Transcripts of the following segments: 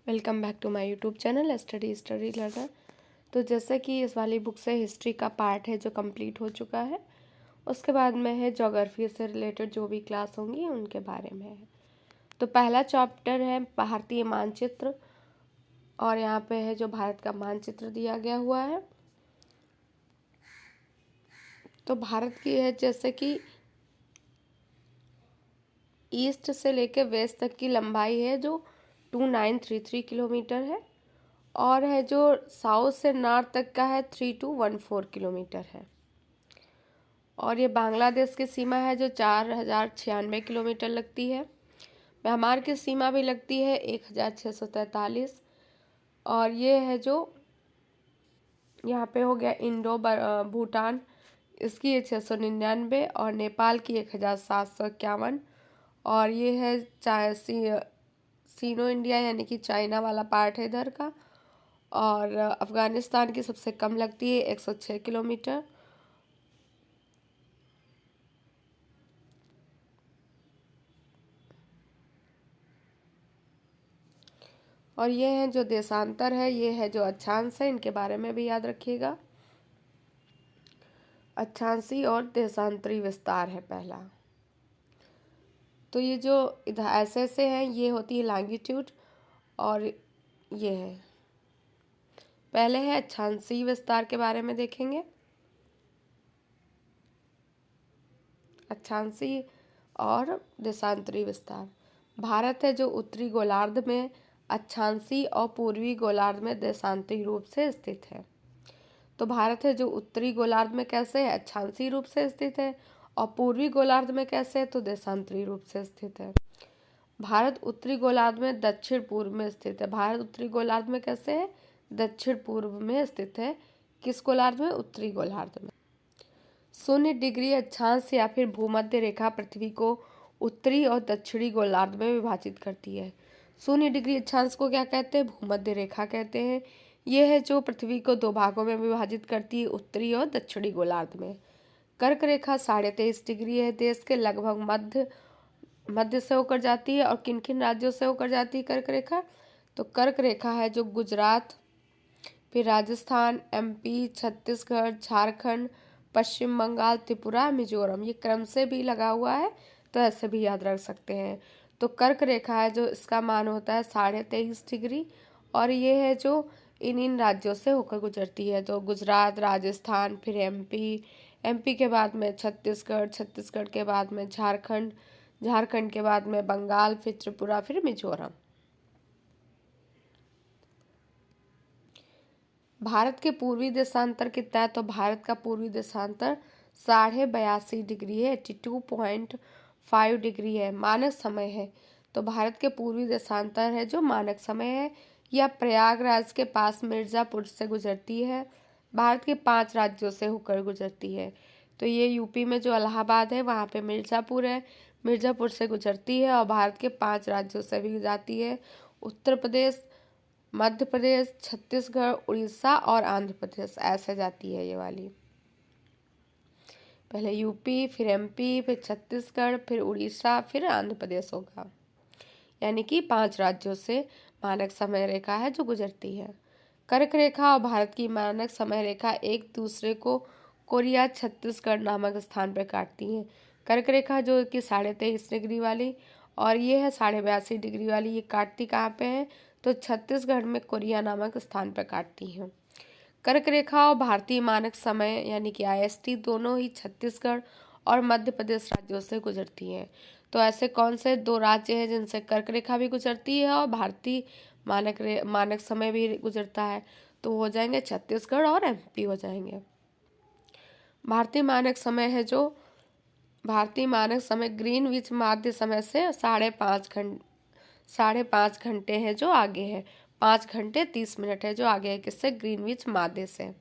Welcome back to my YouTube channel study learner. तो जैसे कि इस वाली बुक से हिस्ट्री का पार्ट है जो कंप्लीट हो चुका है, उसके बाद में है ज्योग्राफी से रिलेटेड जो भी क्लास होंगी उनके बारे में है। तो पहला चैप्टर है भारतीय मानचित्र, और यहाँ पे है जो भारत का मानचित्र दिया गया हुआ है। तो भारत की है जैसे कि ईस्ट से लेके वेस्ट तक की लंबाई है जो 2933 किलोमीटर है, और है जो साउथ से नॉर्थ तक का है 3214 किलोमीटर है। और ये बांग्लादेश की सीमा है जो 4096 किलोमीटर लगती है। म्यांमार की सीमा भी लगती है 1643। और ये है जो यहाँ पे हो गया इंडो भूटान, इसकी है 699, और नेपाल की 1751। और ये है सीनो इंडिया यानी कि चाइना वाला पार्ट है इधर का। और अफगानिस्तान की सबसे कम लगती है 106 किलोमीटर। और ये है जो देशांतर है, ये है जो अक्षांश है, इनके बारे में भी याद रखिएगा। अक्षांशी और देशांतरी विस्तार है पहला। तो ये जो इधर ऐसे हैं, ये होती है लॉन्गिट्यूड, और ये है पहले है अक्षांशीय विस्तार के बारे में देखेंगे। अक्षांशीय और देशांतरी विस्तार। भारत है जो उत्तरी गोलार्ध में अक्षांशीय और पूर्वी गोलार्ध में देशांतरी रूप से स्थित है। तो भारत है जो उत्तरी गोलार्ध में कैसे है, अक्षांशीय रूप से स्थित है, और पूर्वी गोलार्ध में कैसे है, तो देशांतरी रूप से स्थित है। भारत उत्तरी गोलार्ध में दक्षिण पूर्व में स्थित है। भारत उत्तरी गोलार्ध में कैसे है, दक्षिण पूर्व में स्थित है। किस गोलार्ध में, उत्तरी गोलार्ध में। 0 डिग्री अक्षांश या फिर भूमध्य रेखा पृथ्वी को उत्तरी और दक्षिणी गोलार्ध में विभाजित करती है। 0 डिग्री अक्षांश को क्या कहते हैं, भूमध्य रेखा कहते हैं। यह है जो पृथ्वी को 2 भागों में विभाजित करती है, उत्तरी और दक्षिणी गोलार्ध में। कर्क रेखा 23.5 डिग्री है, देश के लगभग मध्य से होकर जाती है। और किन किन राज्यों से होकर जाती है कर्क रेखा, तो कर्क रेखा है जो गुजरात, फिर राजस्थान, एमपी, छत्तीसगढ़, झारखंड, पश्चिम बंगाल, त्रिपुरा, मिजोरम, ये क्रम से भी लगा हुआ है, तो ऐसे भी याद रख सकते हैं। तो कर्क रेखा है जो इसका मान होता है 23.5 डिग्री, और ये है जो इन राज्यों से होकर गुजरती है। तो गुजरात, राजस्थान, फिर एमपी के बाद में छत्तीसगढ़, छत्तीसगढ़ के बाद में झारखंड, झारखंड के बाद में बंगाल, फिर त्रिपुरा, फिर मिजोरम। भारत के पूर्वी देशांतर कितना है, तो भारत का पूर्वी देशांतर 82.5 डिग्री है, 82.5 डिग्री है। मानक समय है, तो भारत के पूर्वी देशांतर है जो मानक समय है, यह प्रयागराज के पास मिर्जापुर से गुजरती है। भारत के 5 राज्यों से होकर गुजरती है। तो ये यूपी में जो इलाहाबाद है वहाँ पे मिर्जापुर है, मिर्जापुर से गुजरती है, और भारत के 5 राज्यों से भी जाती है, उत्तर प्रदेश, मध्य प्रदेश, छत्तीसगढ़, उड़ीसा और आंध्र प्रदेश, ऐसे जाती है ये वाली। पहले यूपी, फिर एमपी, फिर छत्तीसगढ़, फिर उड़ीसा, फिर आंध्र प्रदेश होगा। यानी कि 5 राज्यों से मानक समय रेखा है जो गुजरती है। कर्क रेखा और भारत की मानक समय रेखा एक दूसरे को कोरिया छत्तीसगढ़ नामक स्थान पर काटती हैं। कर्क रेखा जो कि 23.5 डिग्री वाली, और ये है 82.5 डिग्री वाली, ये काटती कहाँ पे है, तो छत्तीसगढ़ में कोरिया नामक स्थान पर काटती हैं। कर्क रेखा और भारतीय मानक समय यानी कि IST दोनों ही छत्तीसगढ़ और मध्य प्रदेश राज्यों से गुजरती हैं। तो ऐसे कौन से 2 राज्य हैं जिनसे कर्क रेखा भी गुजरती है और भारतीय मानक समय भी गुजरता है, तो हो जाएंगे छत्तीसगढ़ और MP हो जाएंगे। भारतीय मानक समय ग्रीनविच माध्य समय से 5.5 घंटे है जो आगे है, 5 घंटे 30 मिनट है जो आगे है, किससे, ग्रीनविच माध्य से।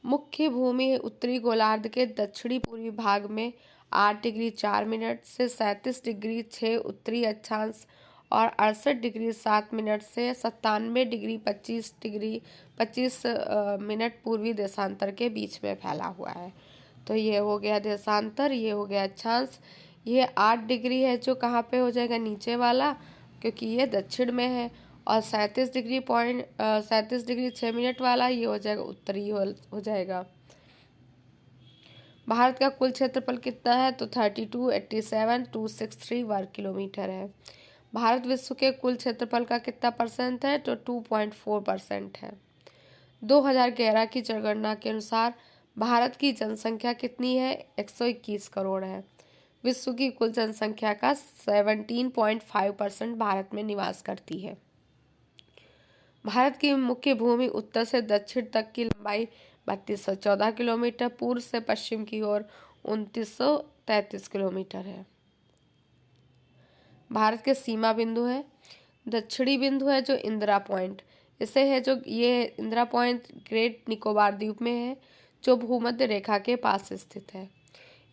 मुख्य भूमि उत्तरी गोलार्ध के दक्षिणी पूर्वी भाग में 8 डिग्री 4 मिनट से 37 डिग्री 6 उत्तरी अक्षांश और 68 डिग्री 7 मिनट से 97 डिग्री 25 मिनट पूर्वी देशांतर के बीच में फैला हुआ है। तो ये हो गया देशांतर, ये हो गया अक्षांश। ये 8 डिग्री है जो कहाँ पे हो जाएगा, नीचे वाला, क्योंकि ये दक्षिण में है। और 37 डिग्री 6 मिनट वाला ये हो जाएगा उत्तरी हो जाएगा। भारत का कुल क्षेत्रफल कितना है? तो 32,87,263 वर्ग किलोमीटर है। भारत विश्व के कुल क्षेत्रफल का कितना परसेंट है? तो 2.4% है। 2011 की जनगणना के अनुसार भारत की जनसंख्या कितनी है? 121 करोड़ है। विश्व की कुल जनसंख्या का 17.5% भारत में निवास करती है। भारत की मुख्य भूमि उत्तर से दक्षिण तक की लंबाई 3214 किलोमीटर, पूर्व से पश्चिम की ओर 2933 किलोमीटर है। भारत के सीमा बिंदु है। दक्षिणी बिंदु है जो इंदिरा पॉइंट, इसे है जो ये इंदिरा पॉइंट ग्रेट निकोबार द्वीप में है, जो भूमध्य रेखा के पास स्थित है।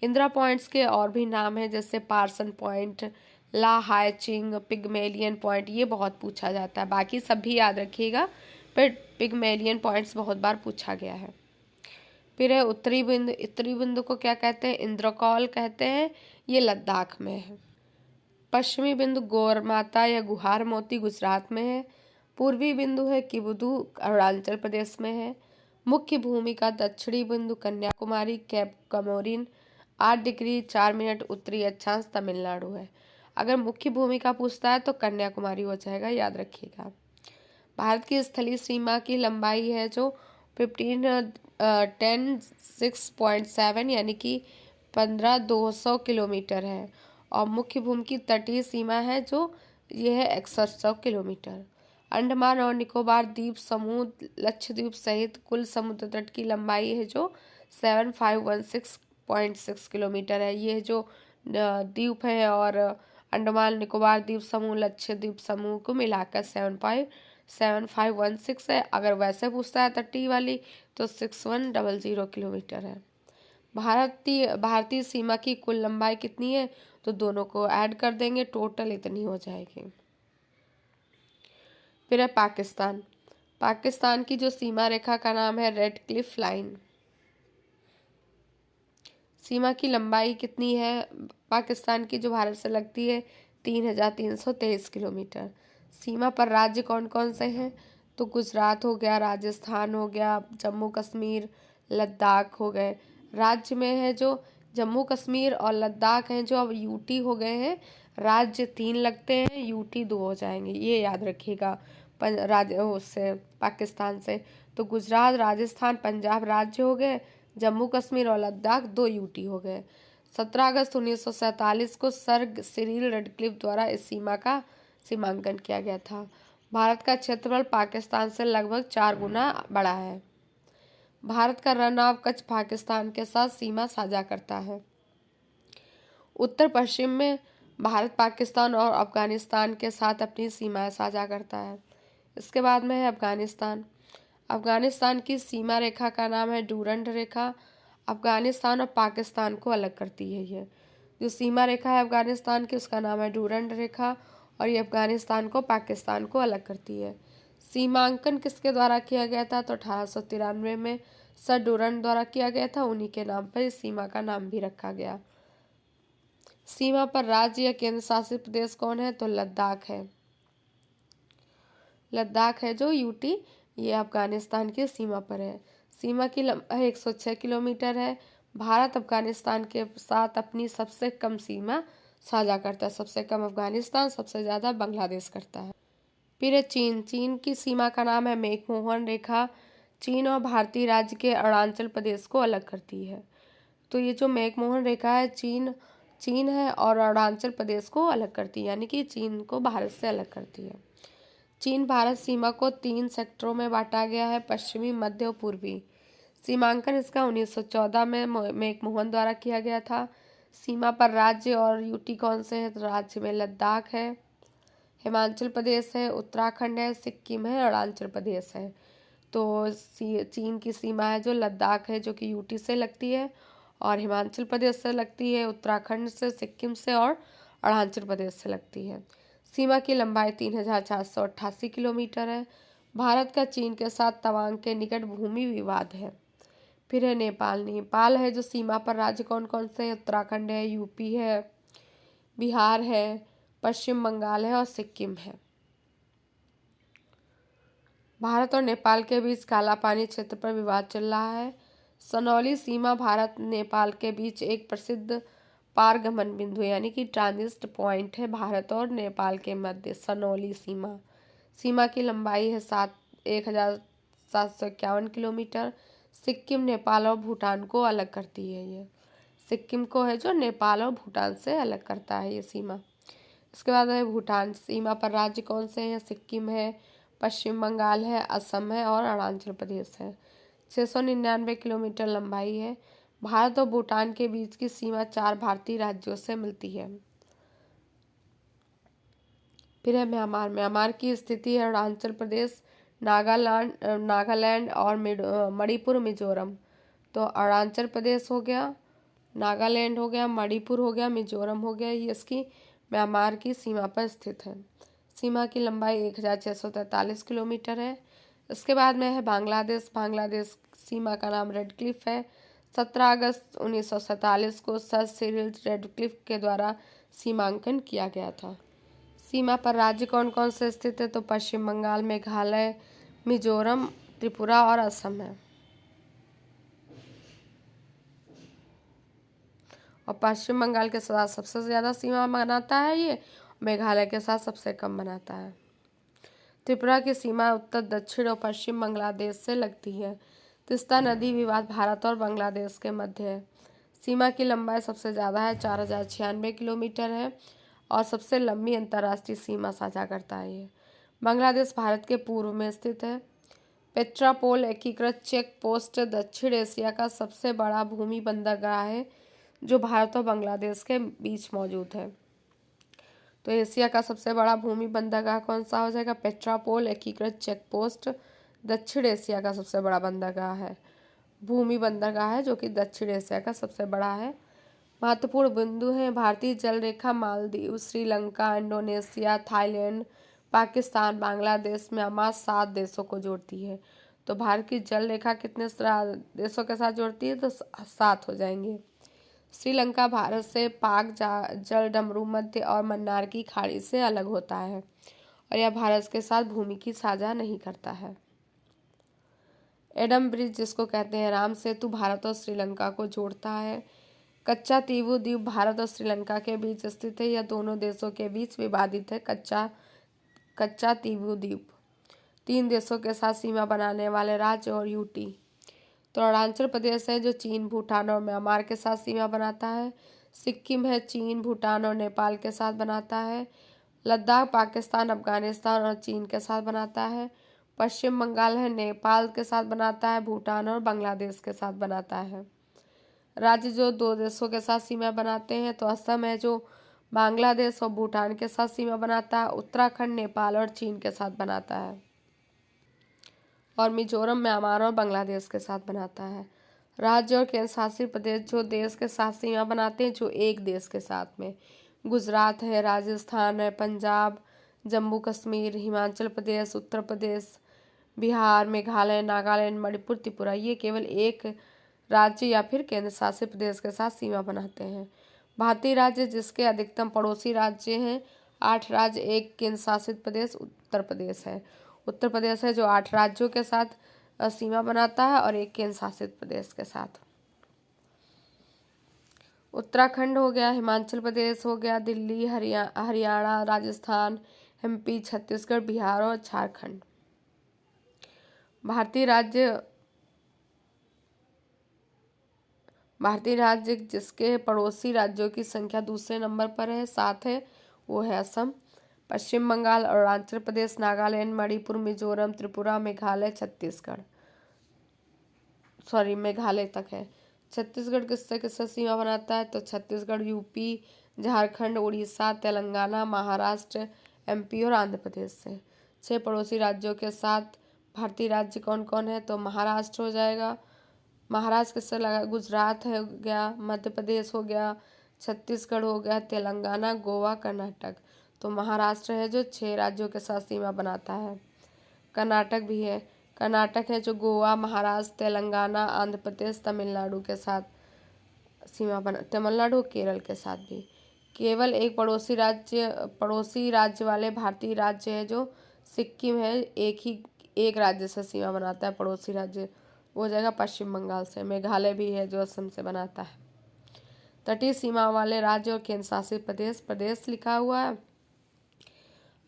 इंदिरा पॉइंट्स के और भी नाम हैं, जैसे पार्सन पॉइंट, ला हाइचिंग, पिग्मेलियन पॉइंट, ये बहुत पूछा जाता है। बाकी सब भी याद रखिएगा, पर पिग्मेलियन पॉइंट्स बहुत बार पूछा गया है। फिर है उत्तरी बिंदु। उत्तरी बिंदु को क्या कहते हैं? इंद्रकौल कहते हैं, ये लद्दाख में है। पश्चिमी बिंदु गौरमाता या गुहार मोती गुजरात में है। पूर्वी बिंदु है किबुदु, अरुणाचल प्रदेश में है। मुख्य भूमि का दक्षिणी बिंदु Kanyakumari, cap Comorin 8 degree 4 minute उत्तरी अक्षांश तमिलनाडु है। अगर मुख्य भूमि का पूछता है तो कन्याकुमारी हो जाएगा, याद रखिएगा। भारत की स्थलीय सीमा की लंबाई है जो 15,10,6.7 यानी कि 15,200 किलोमीटर है, और मुख्य भूमि की तटीय सीमा है जो ये है 6100 किलोमीटर। अंडमान और निकोबार द्वीप समूह लक्षद्वीप सहित कुल समुद्र तट की लंबाई है जो 7516.6 किलोमीटर है। ये जो द्वीप है और अंडमान निकोबार द्वीप समूह लक्षद्वीप समूह को मिलाकर 7516 है। अगर वैसे पूछता है तटीय वाली तो 6100 किलोमीटर है। भारतीय सीमा की कुल लंबाई कितनी है? तो दोनों को ऐड कर देंगे, टोटल इतनी हो जाएगी। फिर है पाकिस्तान। पाकिस्तान की जो सीमा रेखा का नाम है रेड क्लिफ लाइन। सीमा की लंबाई कितनी है पाकिस्तान की जो भारत से लगती है? 3,323 किलोमीटर। सीमा पर राज्य कौन कौन से हैं? तो गुजरात हो गया, राजस्थान हो गया, जम्मू कश्मीर, लद्दाख हो गए। राज्य में है जो जम्मू कश्मीर और लद्दाख हैं, जो अब यूटी हो गए हैं। राज्य 3 लगते हैं, यूटी 2 हो जाएंगे, ये याद रखिएगा। राज्य उससे पाकिस्तान से तो गुजरात, राजस्थान, पंजाब राज्य हो गए, जम्मू कश्मीर और लद्दाख 2 यूटी हो गए। 17 अगस्त 1947 को सर सिरिल रेडक्लिफ द्वारा इस सीमा का सीमांकन किया गया था। भारत का क्षेत्रफल पाकिस्तान से लगभग 4 गुना बड़ा है। भारत का रन ऑफ कच्छ पाकिस्तान के साथ सीमा साझा करता है। उत्तर पश्चिम में भारत पाकिस्तान और अफगानिस्तान के साथ अपनी सीमाएं साझा करता है। इसके बाद में है अफगानिस्तान। अफगानिस्तान की सीमा रेखा का नाम है डूरंड रेखा। अफगानिस्तान और पाकिस्तान को अलग करती है। ये जो सीमा रेखा है अफगानिस्तान की, उसका नाम है डूरंड रेखा, और ये अफगानिस्तान को पाकिस्तान को अलग करती है। सीमांकन किसके द्वारा किया गया था? तो 1893 में सर डूरंड द्वारा किया गया था। उन्हीं के नाम पर इस सीमा का नाम भी रखा गया। सीमा पर राज्य या केंद्र शासित प्रदेश कौन है? तो लद्दाख है। लद्दाख है जो यूटी, ये अफगानिस्तान की सीमा पर है। सीमा की लंबाई 106 किलोमीटर है। भारत अफगानिस्तान के साथ अपनी सबसे कम सीमा साझा करता है। सबसे कम अफगानिस्तान, सबसे ज़्यादा बांग्लादेश करता है। फिर है चीन। चीन की सीमा का नाम है मैकमोहन रेखा। चीन और भारतीय राज्य के अरुणाचल प्रदेश को अलग करती है। तो ये जो मैकमोहन रेखा है चीन है और अरुणाचल प्रदेश को अलग करती है, यानी कि चीन को भारत से अलग करती है। चीन भारत सीमा को 3 सेक्टरों में बांटा गया है, पश्चिमी, मध्य और पूर्वी। सीमांकन इसका 1914 में मैकमोहन द्वारा किया गया था। सीमा पर राज्य और यूटी कौन से हैं? तो राज्य में लद्दाख है, हिमाचल प्रदेश है, उत्तराखंड है, सिक्किम है, अरुणाचल प्रदेश है। तो चीन की सीमा है जो लद्दाख है, जो कि यूटी से लगती है, और हिमाचल प्रदेश से लगती है, उत्तराखंड से, सिक्किम से और अरुणाचल प्रदेश से लगती है। सीमा की लंबाई 3,488 किलोमीटर है। भारत का चीन के साथ तवांग के निकट भूमि विवाद है। फिर है नेपाल। नेपाल है जो सीमा पर राज्य कौन कौन से हैं? उत्तराखंड है, यूपी है, बिहार है, पश्चिम बंगाल है और सिक्किम है। भारत और नेपाल के बीच काला पानी क्षेत्र पर विवाद चल रहा है। सनौली सीमा भारत नेपाल के बीच एक प्रसिद्ध पारगमन बिंदु यानी कि ट्रांजिट पॉइंट है। भारत और नेपाल के मध्य सनौली सीमा सीमा की लंबाई है 1751 किलोमीटर। सिक्किम नेपाल और भूटान को अलग करती है। ये सिक्किम को है जो नेपाल और भूटान से अलग करता है ये सीमा। इसके बाद है भूटान। सीमा पर राज्य कौन से हैं? सिक्किम है, पश्चिम बंगाल है, असम है और अरुणाचल प्रदेश है। 699 किलोमीटर लंबाई है। भारत और भूटान के बीच की सीमा 4 भारतीय राज्यों से मिलती है। फिर है म्यांमार। म्यांमार की स्थिति है अरुणाचल प्रदेश, नागालैंड और मणिपुर, मिजोरम। तो अरुणाचल प्रदेश हो गया, नागालैंड हो गया, मणिपुर हो गया, मिजोरम हो गया, ये इसकी म्यांमार की सीमा पर स्थित है। सीमा की लंबाई 1643 किलोमीटर है। इसके बाद में है बांग्लादेश। बांग्लादेश सीमा का नाम रेडक्लिफ है। 17 अगस्त 1947 को सर सिरिल रेडक्लिफ के द्वारा सीमांकन किया गया था। सीमा पर राज्य कौन कौन से स्थित है? तो पश्चिम बंगाल, मेघालय, मिजोरम, त्रिपुरा और असम है। और पश्चिम बंगाल के साथ सबसे ज़्यादा सीमा बनाता है ये, मेघालय के साथ सबसे कम बनाता है। त्रिपुरा की सीमा उत्तर, दक्षिण और पश्चिम बांग्लादेश से लगती है। तीस्ता नदी विवाद भारत और बांग्लादेश के मध्य है। सीमा की लंबाई सबसे ज़्यादा है, 4096 किलोमीटर है और सबसे लंबी अंतर्राष्ट्रीय सीमा साझा करता है ये। बांग्लादेश भारत के पूर्व में स्थित है। पेट्रापोल एकीकृत चेक पोस्ट दक्षिण एशिया का सबसे बड़ा भूमि बंदरगाह है जो भारत और बांग्लादेश के बीच मौजूद है। तो एशिया का सबसे बड़ा भूमि बंदरगाह कौन सा हो जाएगा? पेट्रापोल एकीकृत चेक पोस्ट दक्षिण एशिया का सबसे बड़ा बंदरगाह है, भूमि बंदरगाह है जो कि दक्षिण एशिया का सबसे बड़ा है। महत्वपूर्ण बिंदु हैं भारतीय जल रेखा Maldives, Sri Lanka, Indonesia, Thailand, Pakistan, Bangladesh, Myanmar 7 देशों को जोड़ती है। तो भारत की जल रेखा कितने देशों के साथ जोड़ती है? तो 7 हो जाएंगे। श्रीलंका भारत से पाक जल डमरू मध्य और मन्नार की खाड़ी से अलग होता है और यह भारत के साथ भूमि की साझा नहीं करता है। एडम ब्रिज जिसको कहते हैं राम सेतु भारत और श्रीलंका को जोड़ता है। कच्चा तीवू द्वीप भारत और श्रीलंका के बीच स्थित है। यह दोनों देशों के बीच विवादित है। कच्चा तीवू द्वीप 3 देशों के साथ सीमा बनाने वाले राज्य और यूटी। तो अरुणाचल प्रदेश है जो चीन, भूटान और म्यांमार के साथ सीमा बनाता है। सिक्किम है चीन, भूटान और नेपाल के साथ बनाता है। लद्दाख पाकिस्तान, अफगानिस्तान और चीन के साथ बनाता है। पश्चिम बंगाल है नेपाल के साथ बनाता है, भूटान और बांग्लादेश के साथ बनाता है। राज्य जो 2 देशों के साथ सीमा बनाते हैं तो असम है जो बांग्लादेश और भूटान के साथ सीमा बनाता है। उत्तराखंड नेपाल और चीन के साथ बनाता है और मिजोरम म्यांमार और बांग्लादेश के साथ बनाता है। राज्य और केंद्र शासित प्रदेश जो देश के साथ सीमा बनाते हैं जो एक देश के साथ में, गुजरात है, राजस्थान है, पंजाब, जम्मू कश्मीर, हिमाचल प्रदेश, उत्तर प्रदेश, बिहार, मेघालय, नागालैंड, मणिपुर, त्रिपुरा, ये केवल एक राज्य या फिर केंद्र शासित प्रदेश के साथ सीमा बनाते हैं। भारतीय राज्य जिसके अधिकतम पड़ोसी राज्य हैं 8 राज्य, एक केंद्र शासित प्रदेश उत्तर प्रदेश है। उत्तर प्रदेश है जो 8 राज्यों के साथ सीमा बनाता है और एक केंद्र शासित प्रदेश के साथ। उत्तराखंड हो गया, हिमाचल प्रदेश हो गया, दिल्ली, हरियाणा, राजस्थान, एमपी, छत्तीसगढ़, बिहार और झारखंड। भारतीय राज्य जिसके पड़ोसी राज्यों की संख्या दूसरे नंबर पर है 7 है, वो है असम, पश्चिम बंगाल, अरुणाचल प्रदेश, नागालैंड, मणिपुर, मिजोरम, त्रिपुरा, मेघालय, छत्तीसगढ़। मेघालय तक है। छत्तीसगढ़ किससे किससे सीमा बनाता है? तो छत्तीसगढ़ यूपी, झारखंड, उड़ीसा, तेलंगाना, महाराष्ट्र, एमपी और आंध्र प्रदेश से। 6 पड़ोसी राज्यों के साथ भारतीय राज्य कौन कौन है? तो महाराष्ट्र हो जाएगा। महाराष्ट्र किससे लगा? गुजरात हो गया, मध्य प्रदेश हो गया, छत्तीसगढ़ हो गया, तेलंगाना, गोवा, कर्नाटक। तो महाराष्ट्र है जो 6 राज्यों के साथ सीमा बनाता है। कर्नाटक भी है। कर्नाटक है जो गोवा, महाराष्ट्र, तेलंगाना, आंध्र प्रदेश, तमिलनाडु के साथ तमिलनाडु, केरल के साथ भी। केवल एक पड़ोसी राज्य वाले भारतीय राज्य है जो सिक्किम है, एक राज्य से सीमा बनाता है, पड़ोसी राज्य, वो हो जाएगा पश्चिम बंगाल से। मेघालय भी है जो असम से बनाता है। तटीय सीमा वाले राज्य और केंद्र शासित प्रदेश लिखा हुआ है।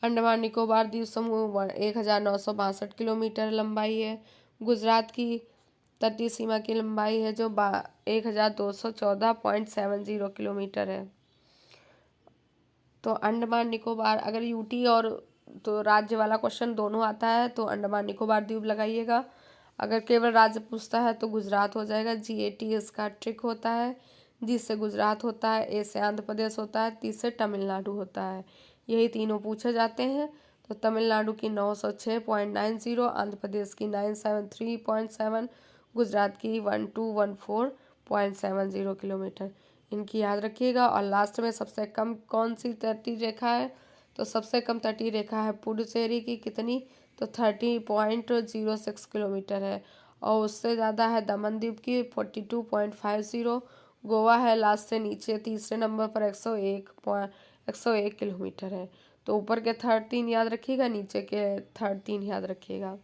अंडमान निकोबार द्वीप समूह 1962 किलोमीटर लंबाई है। गुजरात की तटीय सीमा की लंबाई है जो 1214.70 किलोमीटर है। तो अंडमान निकोबार, अगर यूटी और तो राज्य वाला क्वेश्चन दोनों आता है तो अंडमान निकोबार द्वीप लगाइएगा। अगर केवल राज्य पूछता है तो गुजरात हो जाएगा। GAT इसका ट्रिक होता है। जी से गुजरात होता है, ए से आंध्र प्रदेश होता है, टी से तमिलनाडु होता है। यही तीनों पूछे जाते हैं। तो तमिलनाडु की 906.90, आंध्र प्रदेश की 973.7, गुजरात की 1214.70 किलोमीटर। इनकी याद रखिएगा। और लास्ट में सबसे कम कौन सी तटीय रेखा है? तो सबसे कम तटीय रेखा है पुडुचेरी की, कितनी? तो 30.06 किलोमीटर है। और उससे ज़्यादा है दमन द्वीप की 42.50। गोवा है लास्ट से नीचे तीसरे नंबर पर 101 किलोमीटर है। तो ऊपर के 13 याद रखिएगा, नीचे के 13 याद रखिएगा।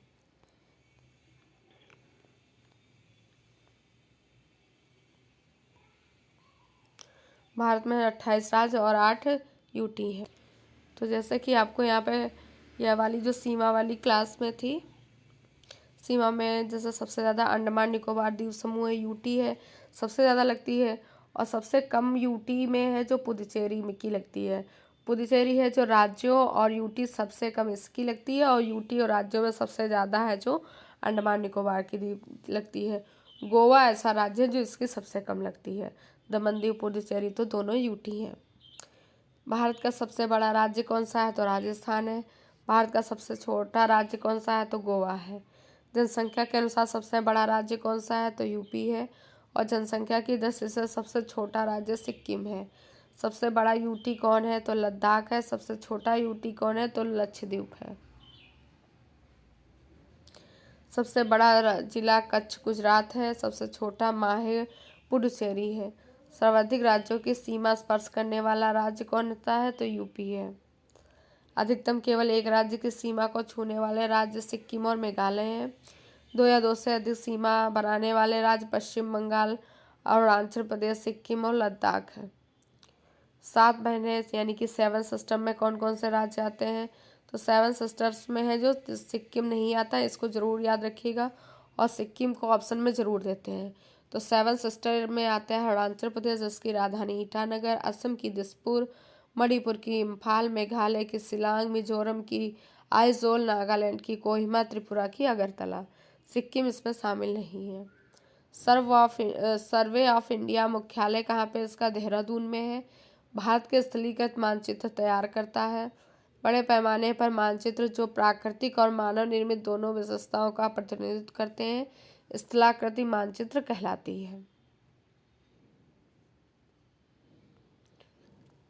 भारत में 28 राज्य और 8 यूटी है। तो जैसे कि आपको यहाँ पे यह वाली जो सीमा वाली क्लास में थी, सीमा में जैसे सबसे ज़्यादा अंडमान निकोबार द्वीप समूह है, यूटी है, सबसे ज़्यादा लगती है। और सबसे कम यूटी में है जो पुडुचेरी में की लगती है। पुडुचेरी है जो राज्यों और यूटी सबसे कम इसकी लगती है। और यूटी और राज्यों में सबसे ज़्यादा है जो अंडमान निकोबार की द्वीप लगती है। गोवा ऐसा राज्य है जो इसकी सबसे कम लगती है। दमन दीव, पुडुचेरी तो दोनों यूटी हैं। भारत का सबसे बड़ा राज्य कौन सा है? तो राजस्थान है। भारत का सबसे छोटा राज्य कौन सा है? तो गोवा है। जनसंख्या के अनुसार सबसे बड़ा राज्य कौन सा है? तो यूपी है। और जनसंख्या की दृष्टि से सबसे छोटा राज्य सिक्किम है। सबसे बड़ा यूटी कौन है? तो लद्दाख है। सबसे छोटा यूटी कौन है? तो लक्षद्वीप है। सबसे बड़ा जिला कच्छ गुजरात है। सबसे छोटा माहे पुडुचेरी है। सर्वाधिक राज्यों की सीमा स्पर्श करने वाला राज्य कौन होता है? तो यूपी है। अधिकतम केवल एक राज्य की सीमा को छूने वाले राज्य सिक्किम और मेघालय हैं। 2 या 2 से अधिक सीमा बनाने वाले राज्य पश्चिम बंगाल, अरुणाचल प्रदेश, सिक्किम और लद्दाख है। 7 बहनें यानी कि 7 सिस्टर में कौन कौन से राज्य आते हैं? तो 7 सिस्टर्स में है जो सिक्किम नहीं आता, इसको जरूर याद रखिएगा। और सिक्किम को ऑप्शन में जरूर देते हैं। तो 7 सिस्टर में आते हैं अरुणाचल प्रदेश जिसकी राजधानी ईटानगर, असम की दिसपुर, मणिपुर की इम्फाल, मेघालय की शिलांग, मिजोरम की आइजोल, नागालैंड की कोहिमा, त्रिपुरा की अगरतला। सिक्किम इसमें शामिल नहीं है। सर्वे ऑफ इंडिया मुख्यालय कहाँ पे? इसका देहरादून में है। भारत के स्थलीकृत मानचित्र तैयार करता है। बड़े पैमाने पर मानचित्र जो प्राकृतिक और मानव निर्मित दोनों विशेषताओं का प्रतिनिधित्व करते हैं स्थलाकृति मानचित्र कहलाती है।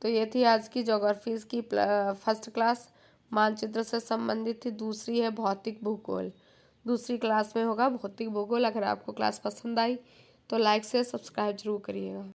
तो ये थी आज की ज्योग्राफी की फर्स्ट क्लास, मानचित्र से संबंधित थी। दूसरी है भौतिक भूगोल। दूसरी क्लास में होगा भौतिक भूगोल। अगर आपको क्लास पसंद आई तो लाइक से सब्सक्राइब जरूर करिएगा।